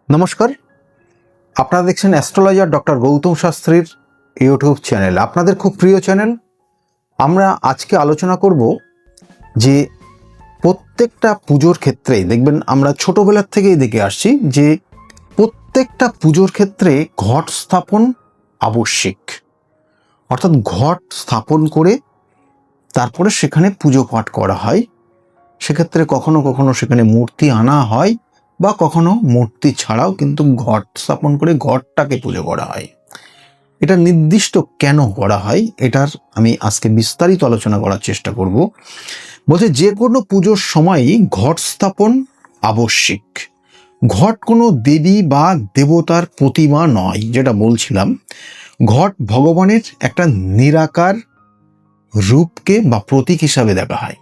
নমস্কার, আপনারা দেখছেন অ্যাস্ট্রোলজার ডক্টর গৌতম শাস্ত্রীর ইউটিউব চ্যানেল। আপনাদের খুব প্রিয় চ্যানেল। আমরা আজকে আলোচনা করব যে প্রত্যেকটা পুজোর ক্ষেত্রে দেখবেন, আমরা ছোটবেলার থেকেই দেখে আসছি যে প্রত্যেকটা পুজোর ক্ষেত্রে ঘট স্থাপন আবশ্যিক। অর্থাৎ ঘট স্থাপন করে তারপরে সেখানে পুজো পাঠ করা হয়। সেক্ষেত্রে কখনো কখনো সেখানে মূর্তি আনা হয় বা কখনো মূর্তি ছাড়াও কিন্তু ঘট স্থাপন করে ঘটটাকে পুজো করা হয়। এটা নির্দিষ্ট কেন করা হয় এটার আমি আজকে বিস্তারিত আলোচনা করার চেষ্টা করব। বলছে যে কোনো পুজোর সময়ই ঘট স্থাপন আবশ্যিক। ঘট কোনো দেবী বা দেবতার প্রতিমা নয়, যেটা বলছিলাম। ঘট ভগবানের একটা নিরাকার রূপকে বা প্রতীক হিসাবে দেখা হয়।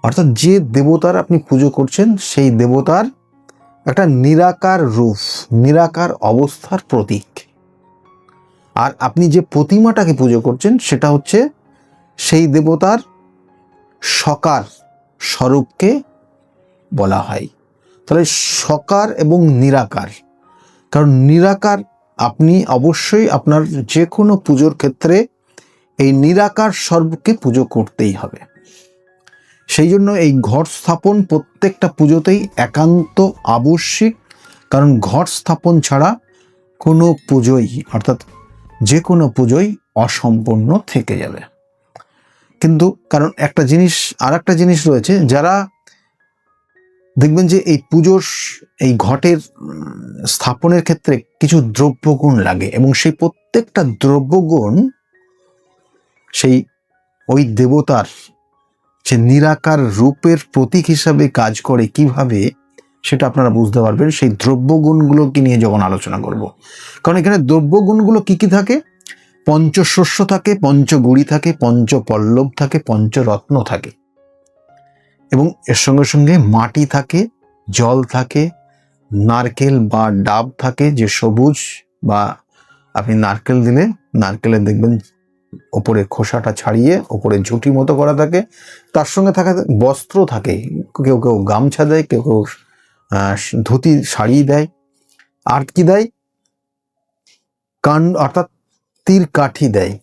অর্থাৎ যে দেবতার আপনি পুজো করছেন সেই দেবতার একটা নিরাকার রূপ, নিরাকার অবস্থার প্রতীক। আর আপনি যে প্রতিমাটাকে পুজো করছেন সেটা হচ্ছে সেই দেবতার সকার স্বরূপকে বলা হয়। তাহলে সকার এবং নিরাকার, কারণ নিরাকার আপনি অবশ্যই আপনার যে কোনো পুজোর ক্ষেত্রে এই নিরাকার স্বরূপকে পুজো করতেই হবে। সেই জন্য এই ঘট স্থাপন প্রত্যেকটা পুজোতেই একান্ত আবশ্যিক, কারণ ঘট স্থাপন ছাড়া কোনো পুজোই, অর্থাৎ যে কোনো পুজোই অসম্পূর্ণ থেকে যাবে। কিন্তু কারণ একটা জিনিস, আর একটা জিনিস রয়েছে, যারা দেখবেন যে এই পুজোর এই ঘটের স্থাপনের ক্ষেত্রে কিছু দ্রব্যগুণ লাগে এবং সেই প্রত্যেকটা দ্রব্যগুণ সেই ওই দেবতার যে নিরাকার রূপের প্রতীক হিসাবে কাজ করে কিভাবে, সেটা আপনারা বুঝতে পারবেন সেই দ্রব্যগুণগুলোকে নিয়ে যখন আলোচনা করব। কারণ এখানে দ্রব্যগুণগুলো কি কি থাকে? পঞ্চশস্য থাকে, পঞ্চগুড়ি থাকে, পঞ্চপল্লব থাকে, পঞ্চরত্ন থাকে, এবং এর সঙ্গে সঙ্গে মাটি থাকে, জল থাকে, নারকেল বা ডাব থাকে, যে সবুজ, বা আপনি নারকেল দিলে নারকেলের দেখবেন ওপরে খোসাটা ছাড়িয়ে ওপরে ঝুঁটি মতো করা থাকে। তার সঙ্গে থাকা বস্ত্র থাকে, কেউ কেউ গামছা দেয়, কেউ কেউ ধুতি শাড়ি দেয়। আর কি দেয়? অর্থাৎ তীর কাঠি দেয়।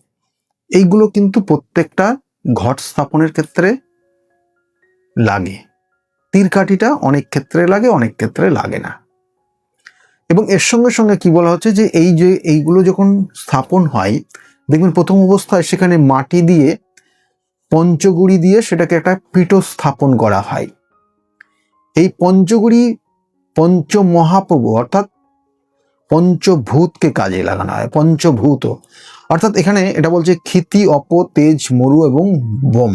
এইগুলো কিন্তু প্রত্যেকটা ঘট স্থাপনের ক্ষেত্রে লাগে। তীর কাঠিটা অনেক ক্ষেত্রে লাগে, অনেক ক্ষেত্রে লাগে না। এবং এর সঙ্গে সঙ্গে কি বলা হচ্ছে যে এইগুলো যখন স্থাপন হয়, দেখবেন প্রথম অবস্থায় সেখানে মাটি দিয়ে, পঞ্চগুড়ি দিয়ে সেটাকে একটা পীঠ স্থাপন করা হয়। এই পঞ্চগুড়ি পঞ্চমহাপ্রভু অর্থাৎ পঞ্চভূতকে কাজে লাগানো হয়। পঞ্চভূত অর্থাৎ এখানে এটা বলছে ক্ষিতি, অপ, তেজ, মরু এবং বোম।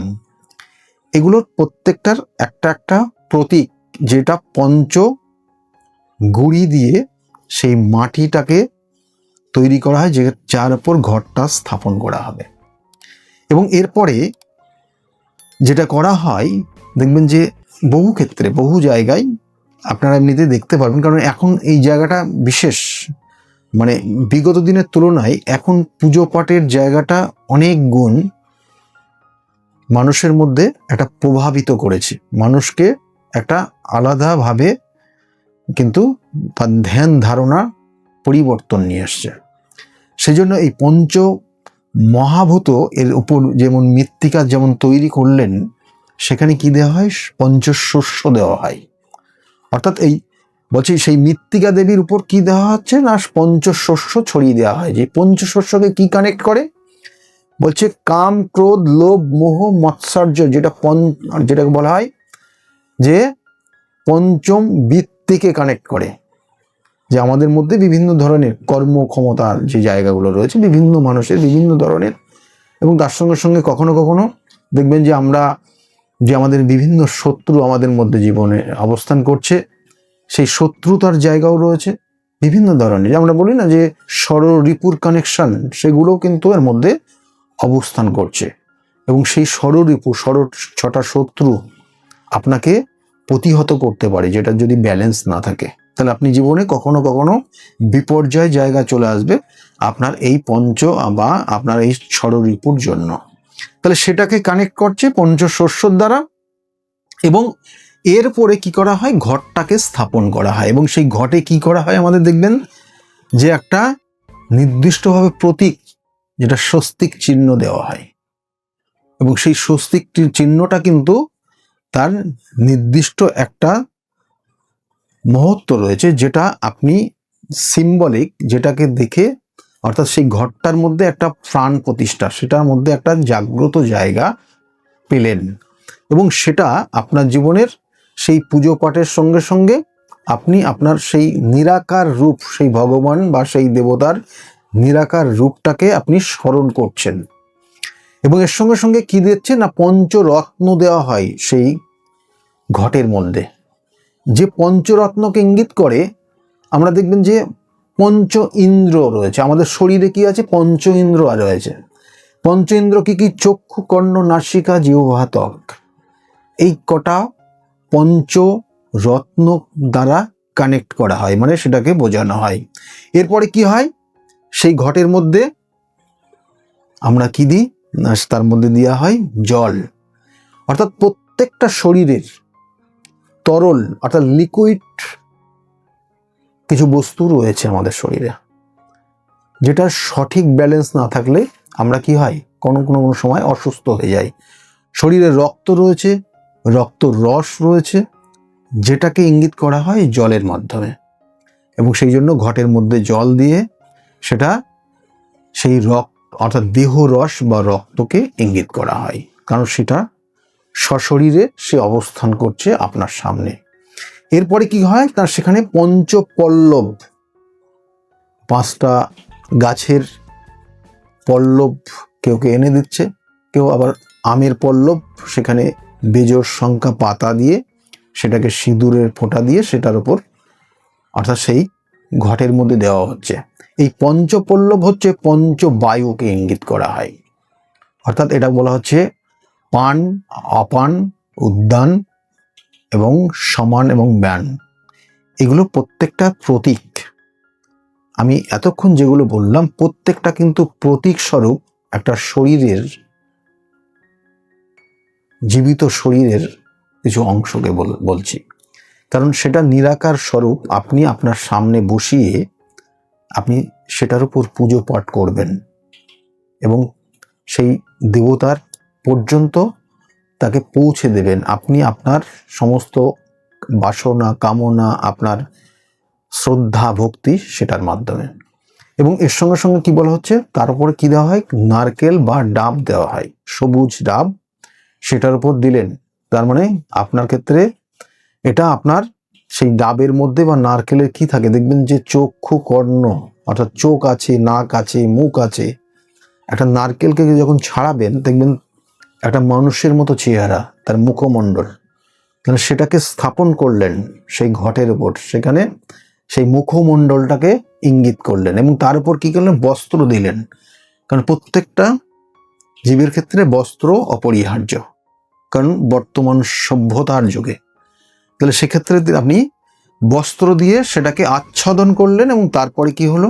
এগুলোর প্রত্যেকটার একটা একটা প্রতীক, যেটা পঞ্চ গুড়ি দিয়ে সেই মাটিটাকে তৈরি করা হয়, যার উপর ঘরটা স্থাপন করা হবে। এবং এরপরে যেটা করা হয়, দেখবেন যে বহু ক্ষেত্রে, বহু জায়গায় আপনারা এমনিতে দেখতে পারবেন, কারণ এখন এই জায়গাটা বিশেষ, মানে বিগত দিনের তুলনায় এখন পুজো পাঠের জায়গাটা অনেক গুণ মানুষের মধ্যে একটা প্রভাবিত করেছে। মানুষকে একটা আলাদাভাবে কিন্তু তার ধ্যান ধারণা পরিবর্তন নিয়ে আসছে। সেজন্য এই পঞ্চ মহাভূত এর উপর যেমন মৃত্তিকা যেমন তৈরি করলেন, সেখানে কি দেওয়া হয়? পঞ্চশস্য দেওয়া হয়। অর্থাৎ এই বলছি সেই মৃত্তিকা দেবীর উপর কি দেওয়া হচ্ছে না, পঞ্চশস্য ছড়িয়ে দেওয়া হয়। যে পঞ্চশস্যকে কি কানেক্ট করে? বলছে কাম, ক্রোধ, লোভ, মোহ, মৎসর্য, যেটাকে বলা হয় যে পঞ্চম বৃত্তিকে কানেক্ট করে। যে আমাদের মধ্যে বিভিন্ন ধরনের কর্মক্ষমতার যে জায়গাগুলো রয়েছে, বিভিন্ন মানুষের বিভিন্ন ধরনের, এবং তার সঙ্গে সঙ্গে কখনো কখনো দেখবেন যে আমাদের বিভিন্ন শত্রু আমাদের মধ্যে জীবনে অবস্থান করছে, সেই শত্রুতার জায়গাও রয়েছে বিভিন্ন ধরনের। আমরা বলি না যে ষড়রিপুর কানেকশন, সেগুলোও কিন্তু এর মধ্যে অবস্থান করছে। এবং সেই ষড়রিপু, ছটা শত্রু আপনাকে প্রতিহত করতে পারে, যেটা যদি ব্যালেন্স না থাকে, তাহলে আপনি জীবনে কখনো কখনো বিপর্যয় জায়গা চলে আসবে আপনার এই বা আপনার এই ষড়রিপুর জন্য। তাহলে সেটাকে কানেক্ট করছে পঞ্চশস্যর দ্বারা। এবং এরপরে কি করা হয়, ঘটটাকে স্থাপন করা হয় এবং সেই ঘটে কি করা হয় আমাদের দেখবেন যে একটা নির্দিষ্টভাবে প্রতীক, যেটা স্বস্তিক চিহ্ন দেওয়া হয় এবং সেই স্বস্তিক চিহ্নটা কিন্তু তার নির্দিষ্ট একটা মহত্ব রয়েছে, যেটা আপনি সিম্বলিক, যেটাকে দেখে অর্থাৎ সেই ঘরটার মধ্যে একটা প্রাণ প্রতিষ্ঠা, সেটার মধ্যে একটা জাগ্রত জায়গা পেলেন এবং সেটা আপনার জীবনের সেই পুজো পাঠের সঙ্গে সঙ্গে আপনি আপনার সেই নিরাকার রূপ, সেই ভগবান বা সেই দেবতার নিরাকার রূপটাকে আপনি স্মরণ করছেন এবং এর সঙ্গে সঙ্গে কি দিচ্ছেন না, পঞ্চরত্ন দেওয়া হয় সেই ঘটের মধ্যে, যে পঞ্চরত্নকে ইঙ্গিত করে। আমরা দেখবেন যে পঞ্চ ইন্দ্র রয়েছে আমাদের শরীরে, কি আছে, পঞ্চ ইন্দ্র রয়েছে। পঞ্চ ইন্দ্র কি কি? চক্ষু, কর্ণ, নাসিকা, জিহ্বা, ত্বক। এই কটা পঞ্চ রত্ন দ্বারা কানেক্ট করা হয়, মানে সেটাকে বোঝানো হয়। এরপরে কি হয়, সেই ঘটের মধ্যে আমরা কি দিই না, তার মধ্যে দেওয়া হয় জল। অর্থাৎ প্রত্যেকটা শরীরের তরল অর্থাৎ লিকুইড কিছু বস্তু রয়েছে আমাদের শরীরে, যেটা সঠিক ব্যালেন্স না থাকলে আমরা কি হয়, কোনো কোনো কোনো সময় অসুস্থ হয়ে যাই। শরীরে রক্ত রয়েছে, রক্ত রস রয়েছে, যেটাকে ইঙ্গিত করা হয় জলের মাধ্যমে এবং সেই জন্য ঘটের মধ্যে জল দিয়ে সেটা সেই রক্ত অর্থাৎ দেহ রস বা রক্তকে ইঙ্গিত করা হয়, কারণ সেটা সশরীরে সে অবস্থান করছে আপনার সামনে। এরপরে কি হয়, তার সেখানে পঞ্চপল্লব, 5টা গাছের পল্লব কেউ কে এনে দিচ্ছে, কেউ আবার আমের পল্লব, সেখানে বেজোড় সংখ্যা পাতা দিয়ে সেটাকে সিঁদুরের ফোঁটা দিয়ে সেটার উপর অর্থাৎ সেই ঘটের মধ্যে দেওয়া হচ্ছে। এই পঞ্চপল্লব হচ্ছে পঞ্চবায়ুকে ইঙ্গিত করা হয়, অর্থাৎ এটা বলা হচ্ছে পান, অপান, উদ্যান এবং সমান এবং ব্যান। এগুলো প্রত্যেকটা প্রতীক। আমি এতক্ষণ যেগুলো বললাম প্রত্যেকটা কিন্তু প্রতীক স্বরূপ একটা শরীরের, জীবিত শরীরের কিছু অংশকে বলছি, কারণ সেটা নিরাকার স্বরূপ। আপনি আপনার সামনে বসিয়ে আপনি সেটার উপর পুজো পাঠ করবেন এবং সেই দেবতার পর্যন্ত তাকে পৌঁছে দেবেন। আপনি আপনার সমস্ত বাসনা, কামনা, আপনার শ্রদ্ধা, ভক্তি সেটার মাধ্যমে। এবং এর সঙ্গে সঙ্গে কি বলা হচ্ছে, তার উপরে কি দেওয়া হয়, নারকেল বা ডাব দেওয়া হয়, সবুজ ডাব সেটার উপর দিলেন। তার মানে আপনার ক্ষেত্রে এটা আপনার সেই ডাবের মধ্যে বা নারকেলের কি থাকে, দেখবেন যে চক্ষু, কর্ণ অর্থাৎ চোখ আছে, নাক আছে, মুখ আছে। একটা নারকেলকে যখন ছাড়াবেন দেখবেন একটা মানুষের মতো চেহারা, তার মুখমণ্ডল, তাহলে সেটাকে স্থাপন করলেন সেই ঘটের উপর, সেখানে সেই মুখমণ্ডলটাকে ইঙ্গিত করলেন এবং তার উপর কি করলেন, বস্ত্র দিলেন, কারণ প্রত্যেকটা জীবের ক্ষেত্রে বস্ত্র অপরিহার্য, কারণ বর্তমান সভ্যতার যুগে। তাহলে সেক্ষেত্রে আপনি বস্ত্র দিয়ে সেটাকে আচ্ছাদন করলেন এবং তারপরে কি হলো,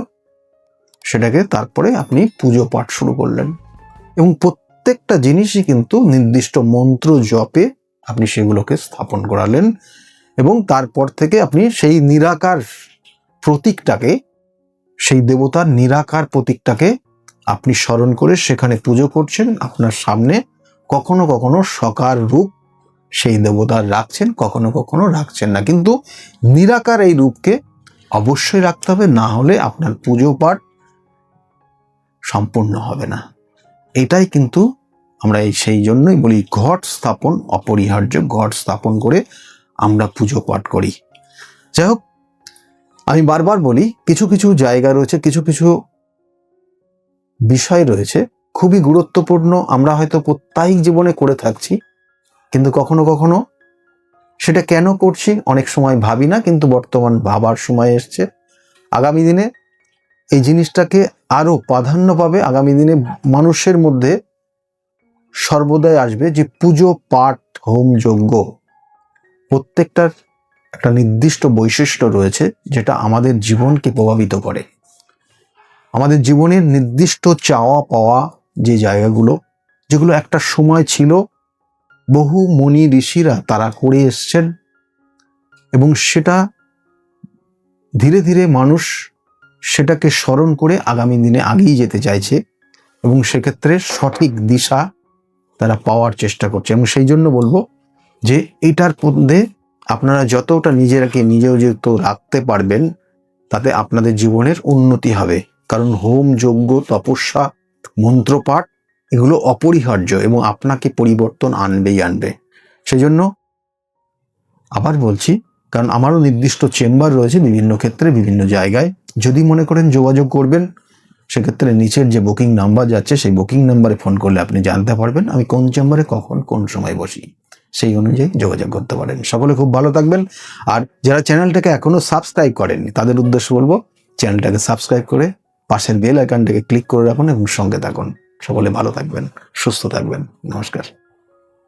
সেটাকে তারপরে আপনি পুজো পাঠ শুরু করলেন এবং প্রত্যেকটা জিনিসই কিন্তু নির্দিষ্ট মন্ত্র জপে আপনি সেগুলোকে স্থাপন করালেন এবং তারপর থেকে আপনি সেই নিরাকার প্রতীকটাকে, সেই দেবতার নিরাকার প্রতীকটাকে আপনি স্মরণ করে সেখানে পুজো করছেন। আপনার সামনে কখনো কখনো সাকার রূপ সেই দেবতার রাখছেন, কখনো কখনো রাখছেন না, কিন্তু নিরাকার এই রূপকে অবশ্যই রাখতে হবে, না হলে আপনার পুজো পাঠ সম্পূর্ণ হবে না। এটাই কিন্তু আমরা সেই জন্যই বলি ঘট স্থাপন অপরিহার্য, ঘট স্থাপন করে আমরা পুজো পাঠ করি। যাই হোক, আমি বারবার বলি কিছু কিছু জায়গা রয়েছে, কিছু কিছু বিষয় রয়েছে খুবই গুরুত্বপূর্ণ, আমরা হয়তো প্রত্যেক জীবনে করে থাকছি, কিন্তু কখনো কখনো সেটা কেন করছি অনেক সময় ভাবি না, কিন্তু বর্তমান ভাবার সময় এসছে। আগামী দিনে এই জিনিসটাকে আরো প্রাধান্য পাবে, আগামী দিনে মানুষের মধ্যে সর্বদাই আসবে যে পুজো পাঠ, হোম যজ্ঞ প্রত্যেকটার একটা নির্দিষ্ট বৈশিষ্ট্য রয়েছে, যেটা আমাদের জীবনকে প্রভাবিত করে। আমাদের জীবনের নির্দিষ্ট চাওয়া পাওয়া যে জায়গাগুলো, যেগুলো একটা সময় ছিল, বহু মুনি ঋষিরা তারা করে এসছেন, এবং সেটা ধীরে ধীরে মানুষ সেটাকে স্মরণ করে আগামী দিনে আগিয়ে যেতে চাইছে এবং সেক্ষেত্রে সঠিক দিশা তারা পাওয়ার চেষ্টা করছে। এবং সেই জন্য বলবো যে এটার মধ্যে আপনারা যতটা নিজেরাকে নিজেও যেহেতু রাখতে পারবেন, তাতে আপনাদের জীবনের উন্নতি হবে। কারণ হোম, যজ্ঞ, তপস্যা, মন্ত্রপাঠ এগুলো অপরিহার্য এবং আপনাকে পরিবর্তন আনবে। সেই জন্য আবার বলছি, কারণ আমারও নির্দিষ্ট চেম্বার রয়েছে বিভিন্ন ক্ষেত্রে বিভিন্ন জায়গায়। যদি মনে করেন যোগাযোগ করবেন, সেক্ষেত্রে নিচের যে বুকিং নাম্বার যাচ্ছে সেই বুকিং নাম্বারে ফোন করলে আপনি জানতে পারবেন আমি কোন চেম্বারে কখন কোন সময় বসি, সেই অনুযায়ী যোগাযোগ করতে পারেন। সকলে খুব ভালো থাকবেন। আর যারা চ্যানেলটাকে এখনো সাবস্ক্রাইব করেননি তাদের উদ্দেশ্য বলবো, চ্যানেলটাকে সাবস্ক্রাইব করে পাশের বেল আইকনটাকে ক্লিক করে রাখুন এবং সঙ্গে থাকুন। সকলে ভালো থাকবেন, সুস্থ থাকবেন। নমস্কার।